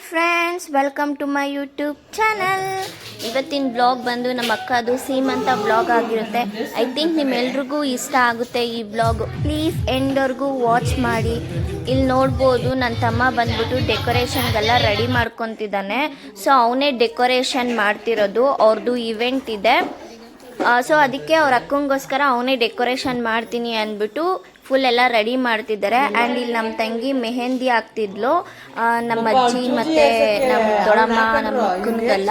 Friends, welcome to my YouTube channel. ಇವತ್ತಿನ blog ಬಂದು ನಮ್ಮ ಅಕ್ಕದು ಸೀಮಂತ ಬ್ಲಾಗ್ ಆಗಿರುತ್ತೆ. ಐ ಥಿಂಕ್ ನಿಮ್ಮೆಲ್ರಿಗೂ ಇಷ್ಟ ಆಗುತ್ತೆ ಈ ಬ್ಲಾಗ್. ಪ್ಲೀಸ್ ಎಂಡ್ವರೆಗೂ ವಾಚ್ ಮಾಡಿ. ಇಲ್ಲಿ ನೋಡ್ಬೋದು ನನ್ನ ತಮ್ಮ ಬಂದ್ಬಿಟ್ಟು ಡೆಕೋರೇಷನ್ಗೆಲ್ಲ ರೆಡಿ ಮಾಡ್ಕೊತಿದ್ದಾನೆ. ಸೊ ಅವನೇ ಡೆಕೋರೇಷನ್ ಮಾಡ್ತಿರೋದು. ಅವ್ರದ್ದು ಇವೆಂಟ್ ಇದೆ. ಸೊ ಅದಕ್ಕೆ ಅವ್ರ ಅಕ್ಕಂಗೋಸ್ಕರ ಅವನೇ ಡೆಕೋರೇಷನ್ ಮಾಡ್ತೀನಿ ಅಂದ್ಬಿಟ್ಟು ಫುಲ್ ಎಲ್ಲ ರೆಡಿ ಮಾಡ್ತಿದ್ದಾರೆ. ಆ್ಯಂಡ್ ಇಲ್ಲಿ ನಮ್ಮ ತಂಗಿ ಮೆಹಂದಿ ಹಾಕ್ತಿದ್ಲು, ನಮ್ಮ ಅಜ್ಜಿ ಮತ್ತು ನಮ್ಮ ದೊಡ್ಡಮ್ಮ, ನಮ್ಮ ಅಕ್ಕನಿಗೆಲ್ಲ.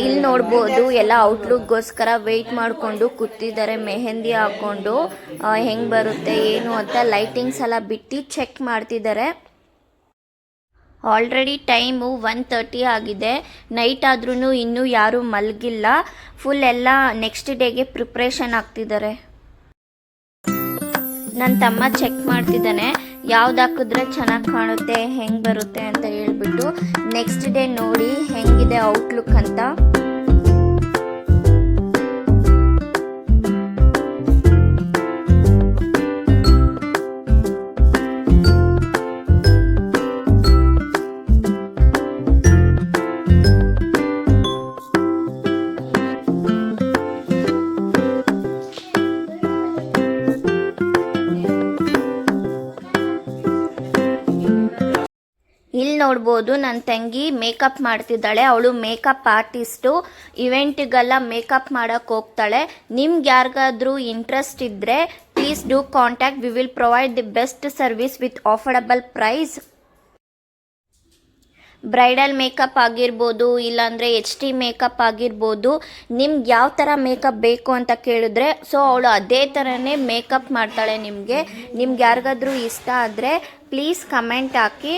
ಇಲ್ಲಿ ನೋಡ್ಬೋದು ಎಲ್ಲ ಔಟ್ಲುಕ್ಗೋಸ್ಕರ ವೆಯ್ಟ್ ಮಾಡಿಕೊಂಡು ಕೂತಿದ್ದಾರೆ, ಮೆಹಂದಿ ಹಾಕ್ಕೊಂಡು ಹೆಂಗೆ ಬರುತ್ತೆ ಏನು ಅಂತ ಲೈಟಿಂಗ್ಸ್ ಎಲ್ಲ ಬಿಟ್ಟು ಚೆಕ್ ಮಾಡ್ತಿದ್ದಾರೆ. ಆಲ್ರೆಡಿ ಟೈಮು 1:30 ಆಗಿದೆ. ನೈಟ್ ಆದ್ರೂ ಇನ್ನೂ ಯಾರೂ ಮಲಗಿಲ್ಲ. ಫುಲ್ ಎಲ್ಲ ನೆಕ್ಸ್ಟ್ ಡೇಗೆ ಪ್ರಿಪ್ರೇಷನ್ ಆಗ್ತಿದ್ದಾರೆ. ನನ್ನ ತಮ್ಮ ಚೆಕ್ ಮಾಡ್ತಿದ್ದಾನೆ ಯಾವ್ದು ಹಾಕಿದ್ರೆ ಚೆನ್ನಾಗಿ ಕಾಣುತ್ತೆ, ಹೆಂಗೆ ಬರುತ್ತೆ ಅಂತ ಹೇಳ್ಬಿಟ್ಟು. ನೆಕ್ಸ್ಟ್ ಡೇ ನೋಡಿ ಹೆಂಗಿದೆ ಔಟ್ಲುಕ್ ಅಂತ. ಇಲ್ಲಿ ನೋಡ್ಬೋದು ನನ್ನ ತಂಗಿ ಮೇಕಪ್ ಮಾಡ್ತಿದ್ದಾಳೆ. ಅವಳು ಮೇಕಪ್ ಆರ್ಟಿಸ್ಟು. ಇವೆಂಟಿಗೆಲ್ಲ ಮೇಕಪ್ ಮಾಡೋಕ್ಕೆ ಹೋಗ್ತಾಳೆ. ನಿಮ್ಗೆ ಯಾರಿಗಾದ್ರೂ ಇಂಟ್ರೆಸ್ಟ್ ಇದ್ದರೆ please do contact. We will provide the best service with affordable price. Bridal makeup ಆಗಿರ್ಬೋದು, ಇಲ್ಲಾಂದರೆ HD ಮೇಕಪ್ ಆಗಿರ್ಬೋದು. ನಿಮ್ಗೆ ಯಾವ ಥರ ಮೇಕಪ್ ಬೇಕು ಅಂತ ಕೇಳಿದ್ರೆ ಸೊ ಅವಳು ಅದೇ ಥರನೇ ಮೇಕಪ್ ಮಾಡ್ತಾಳೆ. ನಿಮ್ಗೆ ಯಾರಿಗಾದ್ರೂ ಇಷ್ಟ ಆದರೆ ಪ್ಲೀಸ್ ಕಮೆಂಟ್ ಹಾಕಿ.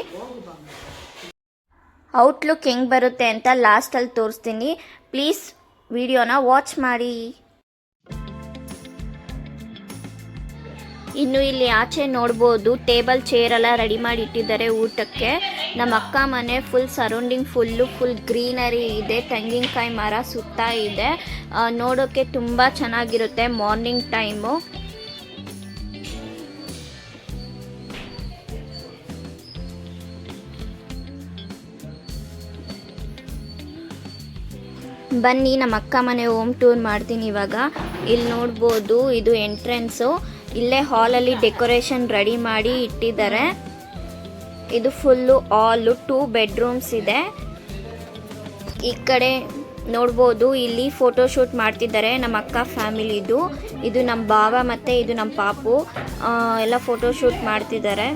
ಔಟ್ಲುಕ್ ಹೆಂಗೆ ಬರುತ್ತೆ ಅಂತ ಲಾಸ್ಟಲ್ಲಿ ತೋರಿಸ್ತೀನಿ. ಪ್ಲೀಸ್ ವಿಡಿಯೋನ ವಾಚ್ ಮಾಡಿ. ಇನ್ನು ಇಲ್ಲಿ ಆಚೆ ನೋಡ್ಬೋದು ಟೇಬಲ್ ಚೇರ್ ಎಲ್ಲ ರೆಡಿ ಮಾಡಿ ಇಟ್ಟಿದ್ದಾರೆ ಊಟಕ್ಕೆ. ನಮ್ಮ ಅಕ್ಕ ಮನೆ ಫುಲ್ ಸರೌಂಡಿಂಗ್ ಫುಲ್ ಗ್ರೀನರಿ ಇದೆ. ತೆಂಗಿನಕಾಯಿ ಮರ ಸುತ್ತ ಇದೆ. ನೋಡೋಕ್ಕೆ ತುಂಬ ಚೆನ್ನಾಗಿರುತ್ತೆ ಮಾರ್ನಿಂಗ್ ಟೈಮು. ಬನ್ನಿ ನಮ್ಮ ಅಕ್ಕ ಮನೆ ಹೋಮ್ ಟೂರ್ ಮಾಡ್ತೀನಿ ಇವಾಗ. ಇಲ್ಲಿ ನೋಡ್ಬೋದು ಇದು ಎಂಟ್ರೆನ್ಸು. ಇಲ್ಲೇ ಹಾಲಲ್ಲಿ ಡೆಕೋರೇಷನ್ ರೆಡಿ ಮಾಡಿ ಇಟ್ಟಿದ್ದಾರೆ. ಇದು ಫುಲ್ಲು ಹಾಲು, 2 ಬೆಡ್ರೂಮ್ಸ್ ಇದೆ. ಈ ಕಡೆ ನೋಡ್ಬೋದು ಇಲ್ಲಿ ಫೋಟೋಶೂಟ್ ಮಾಡ್ತಿದ್ದಾರೆ ನಮ್ಮ ಅಕ್ಕ ಫ್ಯಾಮಿಲಿದು. ಇದು ನಮ್ಮ ಬಾವ ಮತ್ತು ಇದು ನಮ್ಮ ಪಾಪು ಎಲ್ಲ ಫೋಟೋಶೂಟ್ ಮಾಡ್ತಿದ್ದಾರೆ.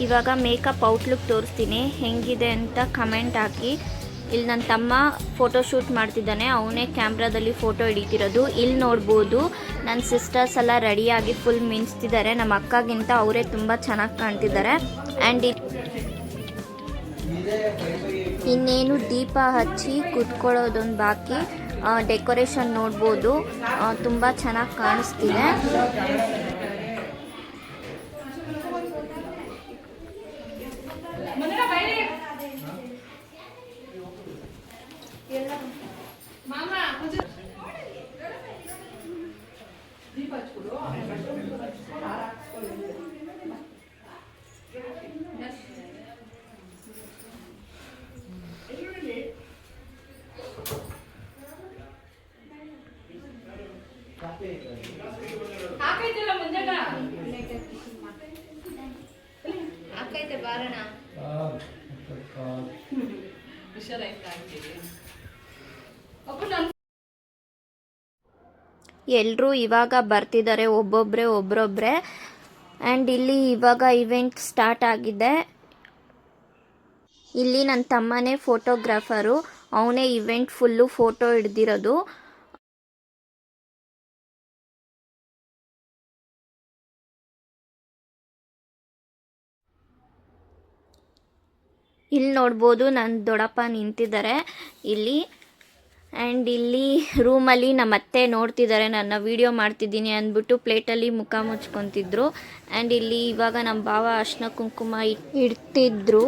ಇವಾಗ ಮೇಕಪ್ ಔಟ್ಲುಕ್ ತೋರಿಸ್ತೀನಿ ಹೆಂಗಿದೆ ಅಂತ ಕಮೆಂಟ್ ಹಾಕಿ. ಇಲ್ಲಿ ನನ್ನ ತಮ್ಮ ಫೋಟೋಶೂಟ್ ಮಾಡ್ತಿದ್ದಾನೆ, ಅವನೇ ಕ್ಯಾಮ್ರಾದಲ್ಲಿ ಫೋಟೋ ಹಿಡಿತಿರೋದು. ಇಲ್ಲಿ ನೋಡ್ಬೋದು ನನ್ನ ಸಿಸ್ಟರ್ಸ್ ಎಲ್ಲ ರೆಡಿಯಾಗಿ ಫುಲ್ ಮಿಂಚ್ತಿದ್ದಾರೆ. ನಮ್ಮ ಅಕ್ಕಗಿಂತ ಅವರೇ ತುಂಬ ಚೆನ್ನಾಗಿ ಕಾಣ್ತಿದ್ದಾರೆ. ಆ್ಯಂಡ್ ಇನ್ನೇನು ದೀಪ ಹಚ್ಚಿ ಕೂತ್ಕೊಳ್ಳೋದೊಂದು ಬಾಕಿ. ಡೆಕೋರೇಷನ್ ನೋಡ್ಬೋದು ತುಂಬ ಚೆನ್ನಾಗಿ ಕಾಣಿಸ್ತಿದೆ. ಎಲ್ಲರೂ ಇವಾಗ ಬರ್ತಿದ್ದಾರೆ ಒಬ್ಬೊಬ್ಬರೇ. ಆ್ಯಂಡ್ ಇಲ್ಲಿ ಇವಾಗ ಇವೆಂಟ್ ಸ್ಟಾರ್ಟ್ ಆಗಿದೆ. ಇಲ್ಲಿ ನನ್ನ ತಮ್ಮನೇ ಫೋಟೋಗ್ರಾಫರು, ಅವನೇ ಇವೆಂಟ್ ಫುಲ್ಲು ಫೋಟೋ ಹಿಡ್ದಿರೋದು. ಇಲ್ಲಿ ನೋಡ್ಬೋದು ನನ್ನ ದೊಡ್ಡಪ್ಪ ನಿಂತಿದ್ದಾರೆ ಇಲ್ಲಿ. ಆ್ಯಂಡ್ ಇಲ್ಲಿ ರೂಮಲ್ಲಿ ನಮ್ಮ ಅತ್ತೆ ನೋಡ್ತಿದ್ದಾರೆ ನನ್ನ ವೀಡಿಯೋ ಮಾಡ್ತಿದ್ದೀನಿ ಅಂದ್ಬಿಟ್ಟು ಪ್ಲೇಟಲ್ಲಿ ಮುಖ ಮುಚ್ಕೊತಿದ್ರು. ಆ್ಯಂಡ್ ಇಲ್ಲಿ ಇವಾಗ ನಮ್ಮ ಭಾವ ಅರ್ಶಿನ ಕುಂಕುಮ ಇಡ್ತಿದ್ರು.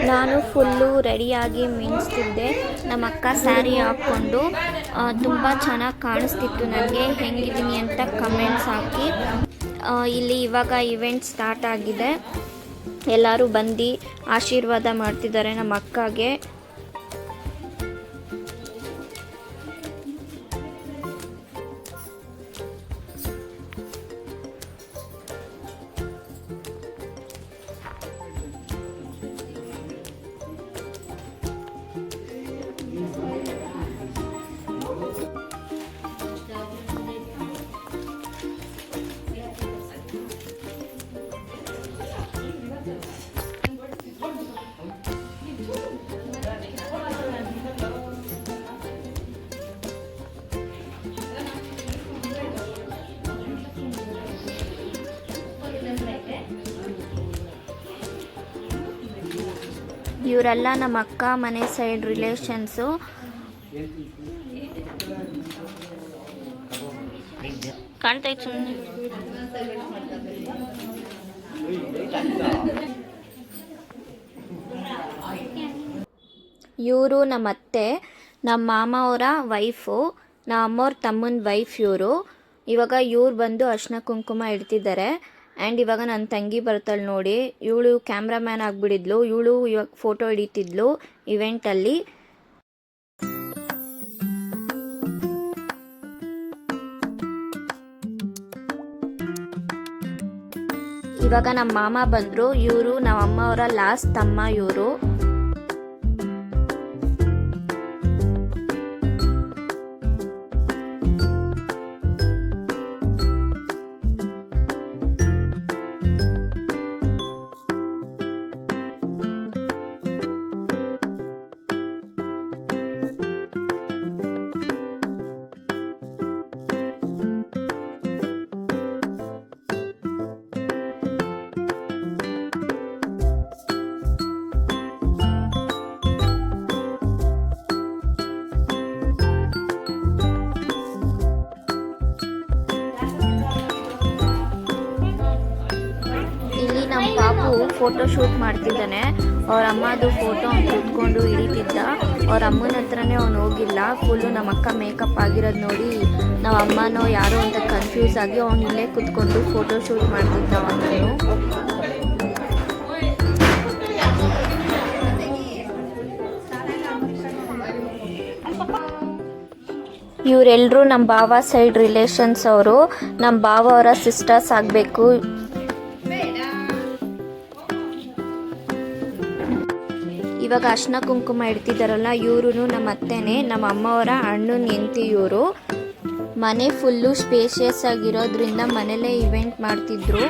ನಾನು ಫುಲ್ಲು ರೆಡಿಯಾಗಿ ಮಿಂಚ್ತಿದ್ದೆ. ನಮ್ಮ ಅಕ್ಕ ಸ್ಯಾರಿ ಹಾಕ್ಕೊಂಡು ತುಂಬ ಚೆನ್ನಾಗಿ ಕಾಣಿಸ್ತಿತ್ತು. ನನಗೆ ಹೆಂಗಿದ್ದೀನಿ ಅಂತ ಕಮೆಂಟ್ಸ್ ಹಾಕಿ. ಇಲ್ಲಿ ಇವಾಗ ಇವೆಂಟ್ ಸ್ಟಾರ್ಟ್ ಆಗಿದೆ. ಎಲ್ಲರೂ ಬಂದು ಆಶೀರ್ವಾದ ಮಾಡ್ತಿದ್ದಾರೆ ನಮ್ಮ ಅಕ್ಕಗೆ. ಇವರೆಲ್ಲ ನಮ್ಮ ಅಕ್ಕ ಮನೆ ಸೈಡ್ ರಿಲೇಷನ್ಸು. ಕಾಣ್ತೈತೆ ಸುಮ್ಮನೆ. ಇವರು ನಮ್ಮ ಅತ್ತೆ, ನಮ್ಮ ಮಾಮ ಅವರ ವೈಫು, ನಮ್ಮ ಅಮ್ಮವ್ರ ತಮ್ಮನ ವೈಫ್ ಇವರು. ಇವಾಗ ಇವ್ರು ಬಂದು ಅರ್ಶಿನ ಕುಂಕುಮ ಇಡ್ತಿದ್ದಾರೆ. ಆ್ಯಂಡ್ ಇವಾಗ ನನ್ನ ತಂಗಿ ಬರ್ತಾಳೆ ನೋಡಿ. ಇವಳು ಕ್ಯಾಮ್ರಾಮ್ಯಾನ್ ಆಗಿಬಿಡಿದ್ಲು. ಇವಳು ಇವಾಗ ಫೋಟೋ ಹಿಡಿತಿದ್ಲು ಇವೆಂಟಲ್ಲಿ. ಇವಾಗ ನಮ್ಮ ಮಾಮ ಬಂದರು. ಇವರು ನಮ್ಮ ಅಮ್ಮ ಅವರ ಲಾಸ್ಟ್ ತಮ್ಮ ಇವರು. ನಮ್ಮ ಪಾಪು ಫೋಟೋ ಶೂಟ್ ಮಾಡ್ತಿದ್ದಾನೆ. ಅವ್ರ ಅಮ್ಮದು ಫೋಟೋ ಅವ್ನು ಕೂತ್ಕೊಂಡು ಹಿಡಿತಿದ್ದ. ಅವ್ರ ಅಮ್ಮನ ಹತ್ರನೇ ಅವ್ನು ಹೋಗಿಲ್ಲ. ಫುಲ್ಲು ನಮ್ಮ ಅಕ್ಕ ಮೇಕಪ್ ಆಗಿರೋದು ನೋಡಿ ನಮ್ಮ ಅಮ್ಮನೋ ಯಾರೋ ಅಂತ ಕನ್ಫ್ಯೂಸ್ ಆಗಿ ಅವ್ನು ಇಲ್ಲೇ ಕೂತ್ಕೊಂಡು ಫೋಟೋ ಶೂಟ್ ಮಾಡ್ತಿದ್ದ ಅವನು. ಇವರೆಲ್ಲರೂ ನಮ್ಮ ಭಾವ ಸೈಡ್ ರಿಲೇಷನ್ಸ್ ಅವರು. ನಮ್ಮ ಭಾವ ಅವರ ಸಿಸ್ಟರ್ಸ್ ಆಗಬೇಕು. ಇವಾಗ ಅರ್ಶಿನ ಕುಂಕುಮ ಇಡ್ತಿದ್ದಾರಲ್ಲ ಇವರು ನಮ್ಮ ಅತ್ತೆನೇ, ನಮ್ಮ ಅಮ್ಮವರ ಅಣ್ಣನ ಹೆಂಡತಿ ಇವರು. ಮನೆ ಫುಲ್ಲು ಸ್ಪೇಷಿಯಸ್ ಆಗಿರೋದ್ರಿಂದ ಮನೇಲೇ ಇವೆಂಟ್ ಮಾಡ್ತಿದ್ರು.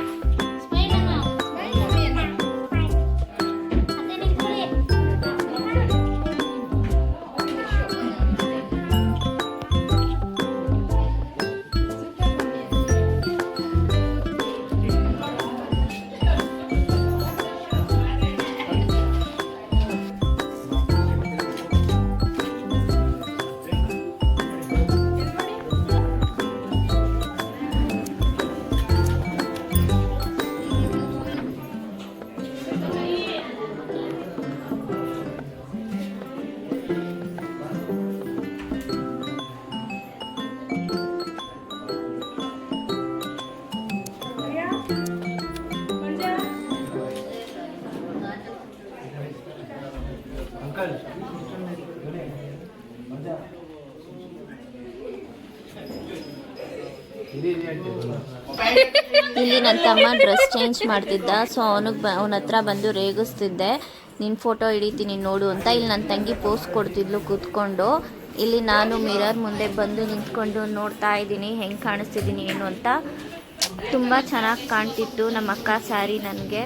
ಇಲ್ಲಿ ನನ್ನ ತಮ್ಮ ಡ್ರೆಸ್ ಚೇಂಜ್ ಮಾಡ್ತಿದ್ದ. ಸೊ ಅವನ ಹತ್ರ ಬಂದು ರೇಗಿಸ್ತಿದ್ದೆ, ನಿನ್ನ ಫೋಟೋ ಹಿಡಿತೀನಿ ನೋಡು ಅಂತ. ಇಲ್ಲಿ ನನ್ನ ತಂಗಿ ಪೋಸ್ ಕೊಡ್ತಿದ್ಲು ಕೂತ್ಕೊಂಡು. ಇಲ್ಲಿ ನಾನು ಮಿರರ್ ಮುಂದೆ ಬಂದು ನಿಂತ್ಕೊಂಡು ನೋಡ್ತಾ ಇದ್ದೀನಿ ಹೆಂಗೆ ಕಾಣಿಸ್ತಿದ್ದೀನಿ ಏನು ಅಂತ. ತುಂಬ ಚೆನ್ನಾಗಿ ಕಾಣ್ತಿತ್ತು ನಮ್ಮ ಅಕ್ಕ ಸ್ಯಾರಿ ನನಗೆ.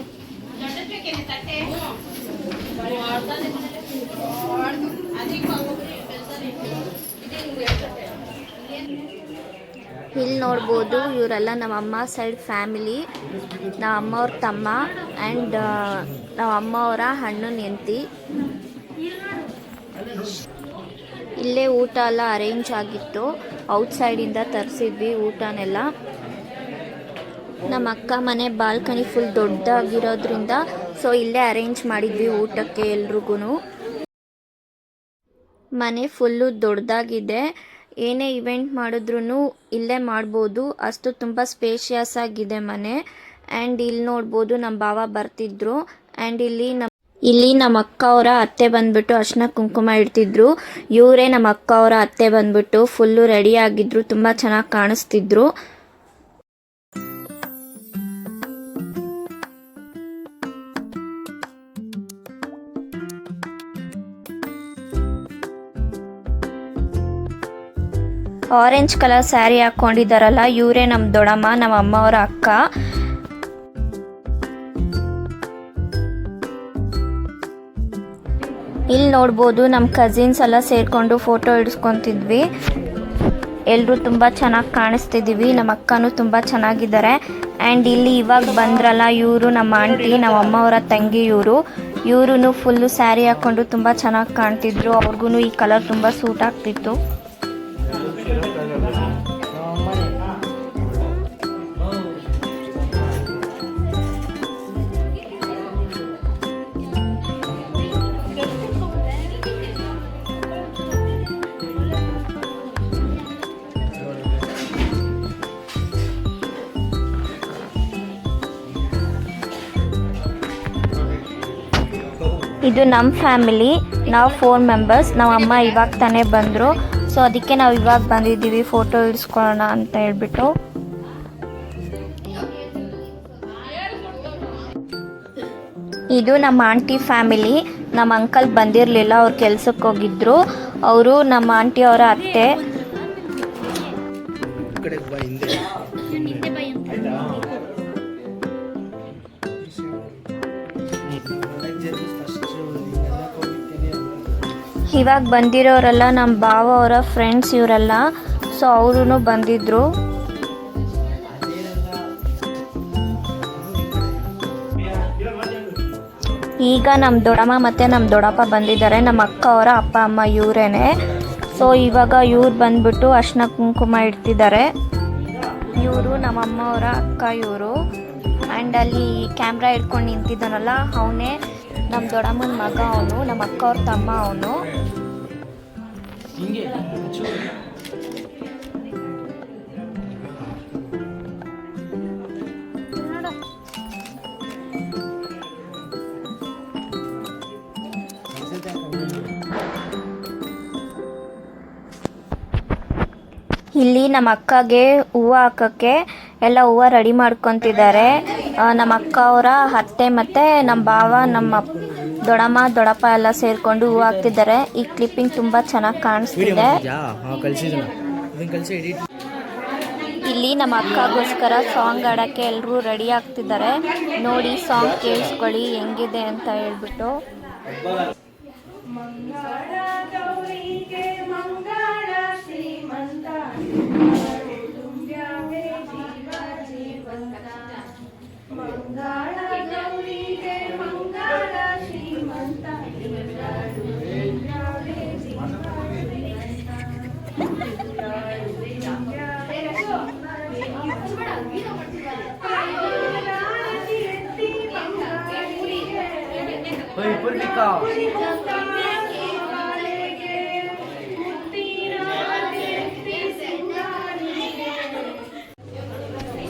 ಇಲ್ಲಿ ನೋಡ್ಬೋದು ಇವರೆಲ್ಲ ನಮ್ಮ ಅಮ್ಮ ಸೈಡ್ ಫ್ಯಾಮಿಲಿ, ನಮ್ಮ ಅಮ್ಮವ್ರ ತಮ್ಮ ಆ್ಯಂಡ್ ನಮ್ಮ ಅಮ್ಮವರ ಅಣ್ಣನ ಹೆಂಡತಿ. ಇಲ್ಲೇ ಊಟ ಎಲ್ಲ ಅರೇಂಜ್ ಆಗಿತ್ತು, ಔಟ್ಸೈಡಿಂದ ತರಿಸಿದ್ವಿ ಊಟನೆಲ್ಲ. ನಮ್ಮ ಅಕ್ಕ ಮನೆ ಬಾಲ್ಕನಿ ಫುಲ್ ದೊಡ್ಡದಾಗಿರೋದ್ರಿಂದ ಸೊ ಇಲ್ಲೇ ಅರೇಂಜ್ ಮಾಡಿದ್ವಿ ಊಟಕ್ಕೆ ಎಲ್ರಿಗೂ. ಮನೆ ಫುಲ್ಲು ದೊಡ್ಡದಾಗಿದೆ, ಏನೇ ಇವೆಂಟ್ ಮಾಡಿದ್ರೂ ಇಲ್ಲೇ ಮಾಡ್ಬೋದು, ಅಷ್ಟು ತುಂಬ ಸ್ಪೇಷಿಯಸ್ ಆಗಿದೆ ಮನೆ. ಆ್ಯಂಡ್ ಇಲ್ಲಿ ನೋಡ್ಬೋದು ನಮ್ಮ ಭಾವ ಬರ್ತಿದ್ರು. ಆ್ಯಂಡ್ ಇಲ್ಲಿ ನಮ್ಮ ಅಕ್ಕ ಅವರ ಅತ್ತೆ ಬಂದ್ಬಿಟ್ಟು ಅರ್ಶಿನ ಕುಂಕುಮ ಇಡ್ತಿದ್ರು. ಇವರೇ ನಮ್ಮ ಅಕ್ಕ ಅವರ ಅತ್ತೆ ಬಂದ್ಬಿಟ್ಟು ಫುಲ್ಲು ರೆಡಿ ಆಗಿದ್ರು, ತುಂಬ ಚೆನ್ನಾಗಿ ಕಾಣಿಸ್ತಿದ್ರು. ಆರೆಂಜ್ ಕಲರ್ ಸ್ಯಾರಿ ಹಾಕ್ಕೊಂಡಿದ್ದಾರಲ್ಲ ಇವರೇ ನಮ್ಮ ದೊಡ್ಡಮ್ಮ, ನಮ್ಮ ಅಮ್ಮವರ ಅಕ್ಕ. ಇಲ್ಲಿ ನೋಡ್ಬೋದು ನಮ್ಮ ಕಸಿನ್ಸ್ ಎಲ್ಲ ಸೇರಿಕೊಂಡು ಫೋಟೋ ಇಡಿಸ್ಕೊತಿದ್ವಿ. ಎಲ್ಲರೂ ತುಂಬ ಚೆನ್ನಾಗಿ ಕಾಣಿಸ್ತಿದ್ದೀವಿ, ನಮ್ಮ ಅಕ್ಕನೂ ತುಂಬ ಚೆನ್ನಾಗಿದ್ದಾರೆ. ಆ್ಯಂಡ್ ಇಲ್ಲಿ ಇವಾಗ ಬಂದ್ರಲ್ಲ ಇವರು ನಮ್ಮ ಆಂಟಿ, ನಮ್ಮ ಅಮ್ಮವರ ತಂಗಿ. ಇವರು ಫುಲ್ಲು ಸ್ಯಾರಿ ಹಾಕ್ಕೊಂಡು ತುಂಬ ಚೆನ್ನಾಗಿ ಕಾಣ್ತಿದ್ರು, ಅವ್ರಿಗೂ ಈ ಕಲರ್ ತುಂಬ ಸೂಟ್ ಆಗ್ತಿತ್ತು. ಇದು ನಮ್ಮ ಫ್ಯಾಮಿಲಿ, ನಾವು 4 ಮೆಂಬರ್ಸ್. ನಮ್ಮ ಅಮ್ಮ ಇವಾಗ ತಾನೇ ಬಂದರು, ಸೊ ಅದಕ್ಕೆ ನಾವು ಇವಾಗ ಬಂದಿದ್ದೀವಿ ಫೋಟೋ ಇಡಿಸ್ಕೊಳ್ಳೋಣ ಅಂತ ಹೇಳ್ಬಿಟ್ಟು. ಇದು ನಮ್ಮ ಆಂಟಿ ಫ್ಯಾಮಿಲಿ. ನಮ್ಮ ಅಂಕಲ್ ಬಂದಿರಲಿಲ್ಲ, ಅವ್ರು ಕೆಲ್ಸಕ್ಕೆ ಹೋಗಿದ್ರು. ಅವರು ನಮ್ಮ ಆಂಟಿ ಅವರ ಅತ್ತೆ. ಇವಾಗ ಬಂದಿರೋರೆಲ್ಲ ನಮ್ಮ ಭಾವ ಅವರ ಫ್ರೆಂಡ್ಸ್ ಇವರೆಲ್ಲ, ಸೊ ಅವರು ಬಂದಿದ್ರು. ಈಗ ನಮ್ಮ ದೊಡ್ಡಮ್ಮ ಮತ್ತು ನಮ್ಮ ದೊಡ್ಡಪ್ಪ ಬಂದಿದ್ದಾರೆ, ನಮ್ಮ ಅಕ್ಕ ಅವರ ಅಪ್ಪ ಅಮ್ಮ ಇವರೇನೆ. ಸೊ ಇವಾಗ ಇವ್ರು ಬಂದ್ಬಿಟ್ಟು ಅರ್ಶಿನ ಕುಂಕುಮ ಇಡ್ತಿದ್ದಾರೆ. ಇವರು ನಮ್ಮ ಅಮ್ಮವರ ಅಕ್ಕ ಇವರು. ಆ್ಯಂಡ್ ಅಲ್ಲಿ ಕ್ಯಾಮ್ರಾ ಇಟ್ಕೊಂಡು ನಿಂತಿದ್ದಾನಲ್ಲ ಅವನೇ ನಮ್ಮ ದೊಡ್ಡಮ್ಮನ ಮಗ, ಅವನು ನಮ್ಮ ಅಕ್ಕ ಅವ್ರ ತಮ್ಮ ಅವನು. ಇಲ್ಲಿ ನಮ್ಮ ಅಕ್ಕಗೆ ಹೂವು ಹಾಕೋಕ್ಕೆ ಎಲ್ಲ ಹೂವು ರೆಡಿ ಮಾಡ್ಕೊತಿದ್ದಾರೆ. ನಮ್ಮ ಅಕ್ಕ ಅವರ ಅತ್ತೆ ಮತ್ತು ನಮ್ಮ ಭಾವ, ನಮ್ಮ ದೊಡ್ಡಮ್ಮ ದೊಡ್ಡಪ್ಪ ಎಲ್ಲ ಸೇರಿಕೊಂಡು ಹೂವು ಹಾಕ್ತಿದ್ದಾರೆ. ಈ ಕ್ಲಿಪ್ಪಿಂಗ್ ತುಂಬ ಚೆನ್ನಾಗಿ ಕಾಣಿಸ್ತಿದೆ. ಇಲ್ಲಿ ನಮ್ಮ ಅಕ್ಕಗೋಸ್ಕರ ಸಾಂಗ್ ಆಡೋಕ್ಕೆ ಎಲ್ಲರೂ ರೆಡಿ ಆಗ್ತಿದ್ದಾರೆ. ನೋಡಿ ಸಾಂಗ್ ಕೇಳಿಸ್ಕೊಳ್ಳಿ ಹೆಂಗಿದೆ ಅಂತ ಹೇಳ್ಬಿಟ್ಟು.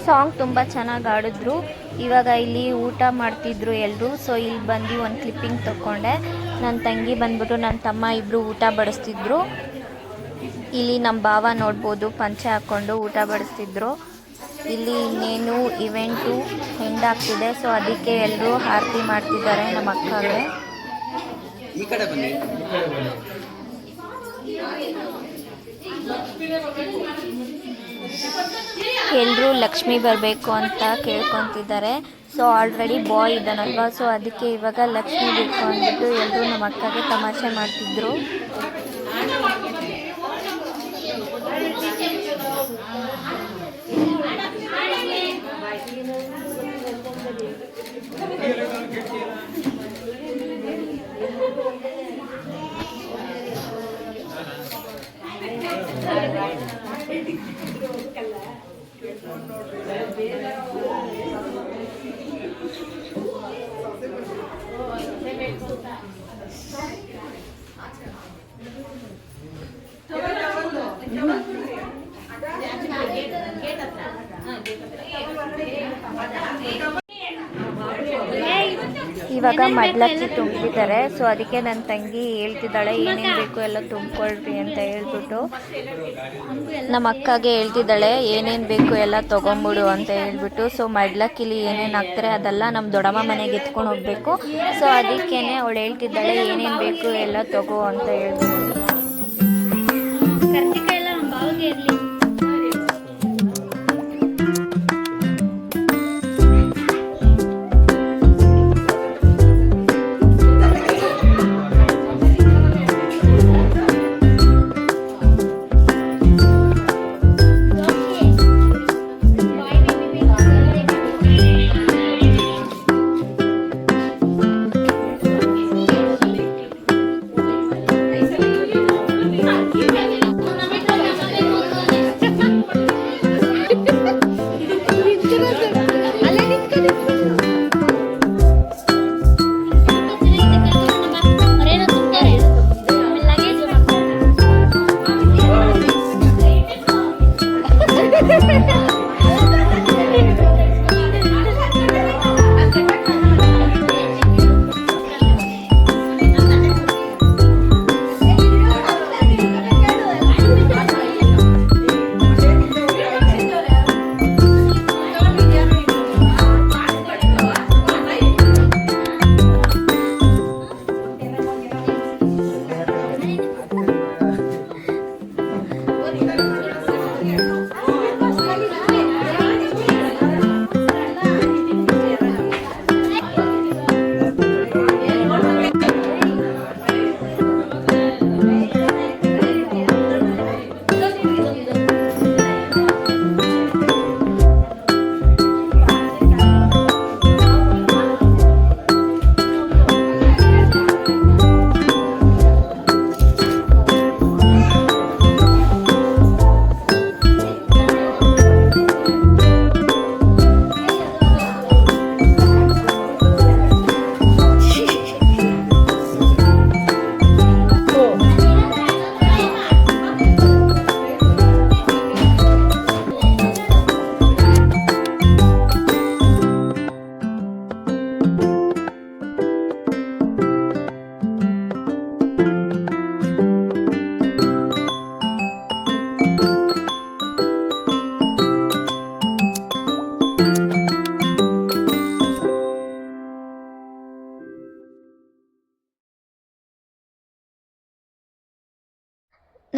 ಸಾಂಗ್ ತುಂಬ ಚೆನ್ನಾಗಿ ಆಡಿದ್ರು. ಇವಾಗ ಇಲ್ಲಿ ಊಟ ಮಾಡ್ತಿದ್ರು ಎಲ್ಲರೂ. ಸೊ ಇಲ್ಲಿ ಬಂದು ಒಂದು ಕ್ಲಿಪ್ಪಿಂಗ್ ತಗೊಂಡೆ. ನನ್ನ ತಂಗಿ ಬಂದ್ಬಿಟ್ಟು ನನ್ನ ತಮ್ಮ ಇಬ್ಬರು ಊಟ ಬಡಿಸ್ತಿದ್ರು. ಇಲ್ಲಿ ನಮ್ಮ ಭಾವ ನೋಡ್ಬೋದು ಪಂಚೆ ಹಾಕ್ಕೊಂಡು ಊಟ ಬಡಿಸ್ತಿದ್ರು. ಇಲ್ಲಿ ಇನ್ನೇನು ಇವೆಂಟು ಎಂಡ್ ಆಗ್ತಿದೆ, ಸೊ ಅದಕ್ಕೆ ಎಲ್ಲರೂ ಆರತಿ ಮಾಡ್ತಿದ್ದಾರೆ ನಮ್ಮ ಅಕ್ಕಗೆ. ಎಲ್ಲರೂ ಲಕ್ಷ್ಮಿ ಬರಬೇಕು ಅಂತ ಕೇಳ್ಕೊತಿದ್ದಾರೆ. ಸೊ ಆಲ್ರೆಡಿ ಬಾಯ್ ಇದ್ದಾನಲ್ವ, ಸೊ ಅದಕ್ಕೆ ಇವಾಗ ಲಕ್ಷ್ಮಿ ಬೇಕು ಅಂದ್ಬಿಟ್ಟು ಎಲ್ಲರೂ ನಮ್ಮ ಅಕ್ಕಗೆ ತಮಾಷೆ ಮಾಡ್ತಿದ್ರು. ಇವಾಗ ಮಡ್ಲಕ್ಕಿ ತುಂಬಿದ್ದಾರೆ. ಸೊ ಅದಕ್ಕೆ ನನ್ನ ತಂಗಿ ಹೇಳ್ತಿದ್ದಾಳೆ ಏನೇನು ಬೇಕು ಎಲ್ಲ ತುಂಬಿಕೊಳ್ರಿ ಅಂತ ಹೇಳ್ಬಿಟ್ಟು ನಮ್ಮ ಅಕ್ಕಗೆ ಹೇಳ್ತಿದ್ದಾಳೆ ಏನೇನು ಬೇಕು ಎಲ್ಲ ತೊಗೊಂಬಿಡು ಅಂತ ಹೇಳ್ಬಿಟ್ಟು. ಸೊ ಮಡ್ಲಕ್ಕಿಲಿ ಏನೇನು ಹಾಕ್ತಾರೆ ಅದೆಲ್ಲ ನಮ್ಮ ದೊಡ್ಡಮ್ಮ ಮನೆಗೆ ಎತ್ಕೊಂಡು ಹೋಗಬೇಕು. ಸೊ ಅದಕ್ಕೇ ಅವಳು ಹೇಳ್ತಿದ್ದಾಳೆ ಏನೇನು ಬೇಕು ಎಲ್ಲ ತಗೋ ಅಂತ ಹೇಳ್ಬಿಟ್ಟು.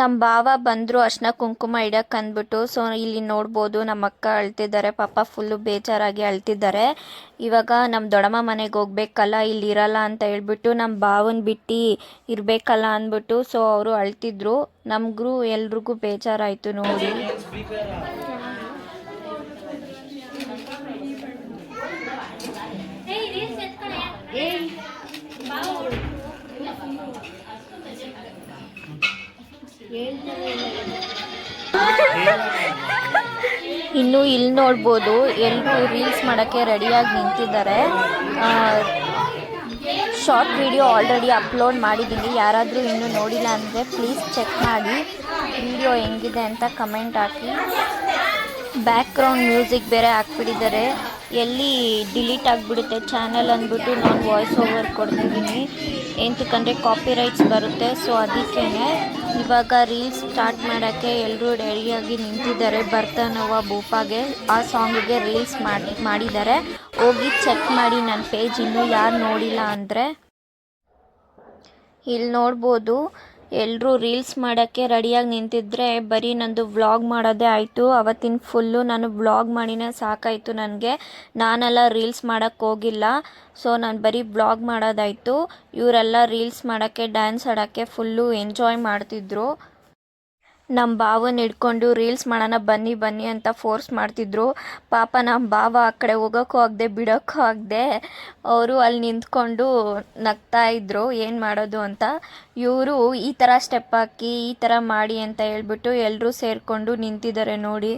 ನಮ್ಮ ಭಾವ ಬಂದರು ಅರ್ಶಿನ ಕುಂಕುಮ ಇಡಕ್ಕೆ ಅಂದ್ಬಿಟ್ಟು. ಸೊ ಇಲ್ಲಿ ನೋಡ್ಬೋದು ನಮ್ಮ ಅಕ್ಕ ಅಳ್ತಿದ್ದಾರೆ, ಪಾಪ ಫುಲ್ಲು ಬೇಜಾರಾಗಿ ಅಳ್ತಿದ್ದಾರೆ. ಇವಾಗ ನಮ್ಮ ದೊಡ್ಡಮ್ಮ ಮನೆಗೆ ಹೋಗ್ಬೇಕಲ್ಲ, ಇಲ್ಲಿ ಇರಲ್ಲ ಅಂತ ಹೇಳ್ಬಿಟ್ಟು ನಮ್ಮ ಭಾವನ ಬಿಟ್ಟು ಇರಬೇಕಲ್ಲ ಅಂದ್ಬಿಟ್ಟು ಸೊ ಅವರು ಅಳ್ತಿದ್ರು. ನಮಗೂ ಎಲ್ರಿಗೂ ಬೇಜಾರಾಯಿತು ನೋಡಿ. ಇನ್ನು ಇಲ್ಲಿ ನೋಡ್ಬೋದು ಎಲ್ಲರೂ ರೀಲ್ಸ್ ಮಾಡೋಕ್ಕೆ ರೆಡಿಯಾಗಿ ನಿಂತಿದ್ದಾರೆ. ಶಾರ್ಟ್ ವಿಡಿಯೋ ಆಲ್ರೆಡಿ ಅಪ್ಲೋಡ್ ಮಾಡಿದ್ದೀನಿ, ಯಾರಾದರೂ ಇನ್ನೂ ನೋಡಿಲ್ಲ ಅಂದರೆ ಪ್ಲೀಸ್ ಚೆಕ್ ಮಾಡಿ, ವಿಡಿಯೋ ಹೆಂಗಿದೆ ಅಂತ ಕಮೆಂಟ್ ಹಾಕಿ. ಬ್ಯಾಕ್ಗ್ರೌಂಡ್ ಮ್ಯೂಸಿಕ್ ಬೇರೆ ಹಾಕ್ಬಿಟ್ಟಿದ್ದಾರೆ, ಎಲ್ಲಿ ಡಿಲೀಟ್ ಆಗಿಬಿಡುತ್ತೆ ಚಾನಲ್ ಅಂದ್ಬಿಟ್ಟು ನಾನು ವಾಯ್ಸ್ ಓವರ್ ಕೊಡ್ತಿದ್ದೀನಿ, ಎಂತಕ್ಕಂದರೆ ಕಾಪಿರೈಟ್ಸ್ ಬರುತ್ತೆ. ಸೊ ಅದಕ್ಕೇ ಇವಾಗ ರೀಲ್ಸ್ ಸ್ಟಾರ್ಟ್ ಮಾಡೋಕ್ಕೆ ಎಲ್ಲರೂ ರೆಡಿಯಾಗಿ ನಿಂತಿದ್ದಾರೆ. ಬರ್ತಾನವ್ವ ಭೂಪಾಗೆ ಆ ಸಾಂಗಿಗೆ ರೀಲ್ಸ್ ಮಾಡಿದ್ದಾರೆ, ಹೋಗಿ ಚೆಕ್ ಮಾಡಿ ನನ್ನ ಪೇಜ್ ಇನ್ನೂ ಯಾರು ನೋಡಿಲ್ಲ ಅಂದರೆ. ಇಲ್ಲಿ ನೋಡ್ಬೋದು ಎಲ್ಲರೂ ರೀಲ್ಸ್ ಮಾಡೋಕ್ಕೆ ರೆಡಿಯಾಗಿ ನಿಂತಿದ್ರೆ ಬರೀ ನಂದು ವ್ಲಾಗ್ ಮಾಡೋದೇ ಆಯಿತು. ಅವತ್ತಿನ ಫುಲ್ಲು ನಾನು ವ್ಲಾಗ್ ಮಾಡಿನೇ ಸಾಕಾಯಿತು ನನಗೆ, ನಾನೆಲ್ಲ ರೀಲ್ಸ್ ಮಾಡೋಕ್ಕೆ ಹೋಗಿಲ್ಲ. ಸೊ ನಾನು ಬರೀ ವ್ಲಾಗ್ ಮಾಡೋದಾಯಿತು. ಇವರೆಲ್ಲ ರೀಲ್ಸ್ ಮಾಡೋಕ್ಕೆ ಡ್ಯಾನ್ಸ್ ಆಡೋಕ್ಕೆ ಫುಲ್ಲು ಎಂಜಾಯ್ ಮಾಡ್ತಿದ್ರು. ನಮ್ಮ ಬಾವನ ಹಿಡ್ಕೊಂಡು ರೀಲ್ಸ್ ಮಾಡೋಣ ಬನ್ನಿ ಬನ್ನಿ ಅಂತ ಫೋರ್ಸ್ ಮಾಡ್ತಿದ್ರು. ಪಾಪ ನಮ್ಮ ಬಾವ ಆ ಕಡೆ ಹೋಗೋಕ್ಕೂ ಆಗದೆ ಬಿಡೋಕ್ಕೂ ಆಗದೆ ಅವರು ಅಲ್ಲಿ ನಿಂತ್ಕೊಂಡು ನಗ್ತಾ ಇದ್ರು ಏನು ಮಾಡೋದು ಅಂತ. ಇವರು ಈ ಥರ ಸ್ಟೆಪ್ ಹಾಕಿ ಈ ಥರ ಮಾಡಿ ಅಂತ ಹೇಳ್ಬಿಟ್ಟು ಎಲ್ಲರೂ ಸೇರಿಕೊಂಡು ನಿಂತಿದ್ದಾರೆ ನೋಡಿ.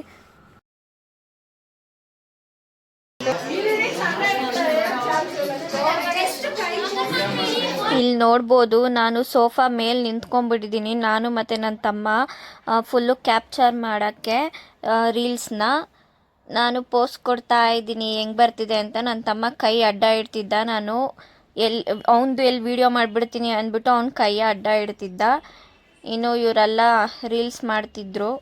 ಇಲ್ಲಿ ನೋಡ್ಬೋದು ನಾನು ಸೋಫಾ ಮೇಲೆ ನಿಂತ್ಕೊಂಡ್ಬಿಟ್ಟಿದ್ದೀನಿ. ನಾನು ಮತ್ತು ನನ್ನ ತಮ್ಮ ಫುಲ್ಲು ಕ್ಯಾಪ್ಚರ್ ಮಾಡೋಕ್ಕೆ ರೀಲ್ಸ್ನ. ನಾನು ಕೊಡ್ತಾ ಇದ್ದೀನಿ ಹೆಂಗೆ ಬರ್ತಿದೆ ಅಂತ. ನನ್ನ ತಮ್ಮ ಕೈ ಅಡ್ಡ ಇಡ್ತಿದ್ದ. ನಾನು ಎಲ್ಲಿ ವೀಡಿಯೋ ಮಾಡಿಬಿಡ್ತೀನಿ ಅಂದ್ಬಿಟ್ಟು ಅವ್ನ ಕೈ ಅಡ್ಡ ಇಡ್ತಿದ್ದ. ಇನ್ನು ಇವರೆಲ್ಲ ರೀಲ್ಸ್ ಮಾಡ್ತಿದ್ರು.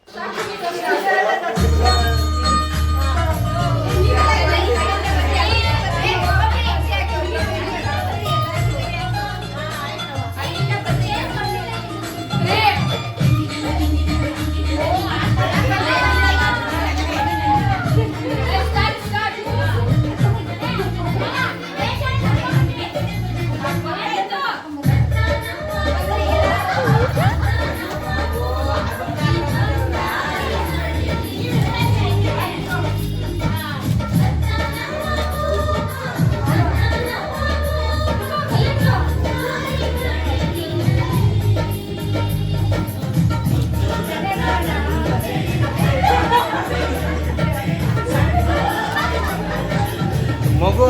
ಮಗು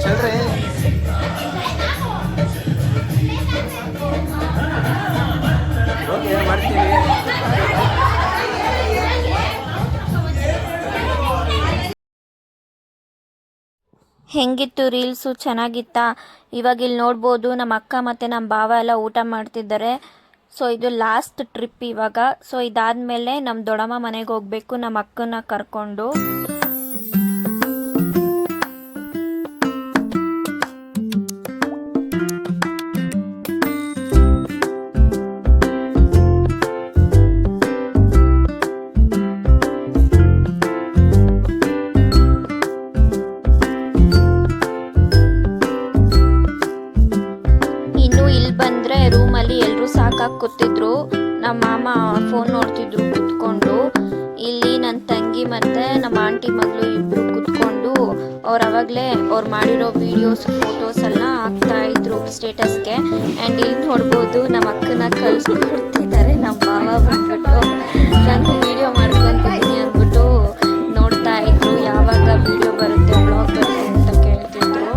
ಚಲ್ರಿ ಓಕೆ ಮಾಡ್ತೀವಿ. ಹೆಂಗಿತ್ತು ರೀಲ್ಸು, ಚೆನ್ನಾಗಿತ್ತಾ? ಇವಾಗ ಇಲ್ಲಿ ನೋಡ್ಬೋದು ನಮ್ಮ ಅಕ್ಕ ಮತ್ತು ನಮ್ಮ ಭಾವ ಎಲ್ಲ ಊಟ ಮಾಡ್ತಿದ್ದಾರೆ. ಸೊ ಇದು ಲಾಸ್ಟ್ ಟ್ರಿಪ್ ಇವಾಗ. ಸೊ ಇದಾದಮೇಲೆ ನಮ್ಮ ದೊಡ್ಡಮ್ಮ ಮನೆಗೆ ಹೋಗಬೇಕು ನಮ್ಮ ಅಕ್ಕನ ಕರ್ಕೊಂಡು. ರೂಮಲ್ಲಿ ಎಲ್ಲರೂ ಸಾಕಾಗಿ ಕೂತಿದ್ರು. ನಮ್ಮ ಮಾಮ ಫೋನ್ ನೋಡ್ತಿದ್ರು ಕೂತ್ಕೊಂಡು. ಇಲ್ಲಿ ನನ್ನ ತಂಗಿ ಮತ್ತು ನಮ್ಮ ಆಂಟಿ ಮಗಳು ಇಬ್ಬರು ಕೂತ್ಕೊಂಡು ಅವಾಗಲೇ ಅವ್ರು ಮಾಡಿರೋ ವೀಡಿಯೋಸ್ ಫೋಟೋಸ್ ಎಲ್ಲ ಹಾಕ್ತಾ ಇದ್ರು ಸ್ಟೇಟಸ್ಗೆ. ಆ್ಯಂಡ್ ಇಲ್ಲಿ ನೋಡ್ಬೋದು ನಮ್ಮ ಅಕ್ಕನ ಕಳಿಸ್ಕೊಡ್ತಿದ್ದಾರೆ. ನಮ್ಮ ಮಾವ ಬಂದ್ಬಿಟ್ಟು ನಾನು ವೀಡಿಯೋ ಮಾಡ್ಕೊತಿದ್ದೀನಿ ಅಂದ್ಬಿಟ್ಟು ನೋಡ್ತಾ ಇದ್ರು. ಯಾವಾಗ ವೀಡಿಯೋ ಬರುತ್ತೆ ಬ್ಲಾಗ್ ಬರುತ್ತೆ ಅಂತ ಕೇಳ್ತಿದ್ರು.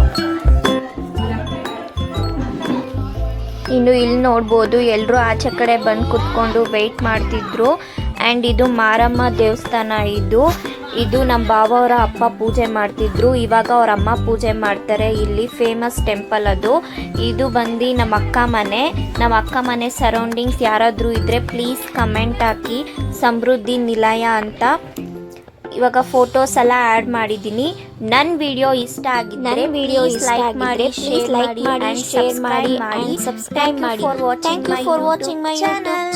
ಇನ್ನು ಇಲ್ಲಿ ನೋಡ್ಬೋದು ಎಲ್ಲರೂ ಆಚೆ ಕಡೆ ಬಂದು ಕುತ್ಕೊಂಡು ವೆಯ್ಟ್ ಮಾಡ್ತಿದ್ರು. ಆ್ಯಂಡ್ ಇದು ಮಾರಮ್ಮ ದೇವಸ್ಥಾನ. ಇದು ನಮ್ಮ ಭಾವ ಅವರ ಅಪ್ಪ ಪೂಜೆ ಮಾಡ್ತಿದ್ರು. ಇವಾಗ ಅವ್ರ ಅಮ್ಮ ಪೂಜೆ ಮಾಡ್ತಾರೆ. ಇಲ್ಲಿ ಫೇಮಸ್ ಟೆಂಪಲ್ ಅದು. ಇದು ಬಂದು ನಮ್ಮ ಅಕ್ಕ ಮನೆ ಸರೌಂಡಿಂಗ್ಸ್ ಯಾರಾದರೂ ಇದ್ದರೆ ಪ್ಲೀಸ್ ಕಮೆಂಟ್ ಹಾಕಿ ಸಮೃದ್ಧಿ ನಿಲಯ ಅಂತ. ಇವಾಗ ಫೋಟೋಸ್ ಎಲ್ಲ ಆ್ಯಡ್ ಮಾಡಿದ್ದೀನಿ. ನನ್ನ ವಿಡಿಯೋ ಇಷ್ಟ ಆಗಿದ್ದರೆ ಲೈಕ್ ಮಾಡಿ, ಶೇರ್ ಮಾಡಿ, ಸಬ್ಸ್ಕ್ರೈಬ್ ಮಾಡಿ. Thank you for watching my YouTube channel.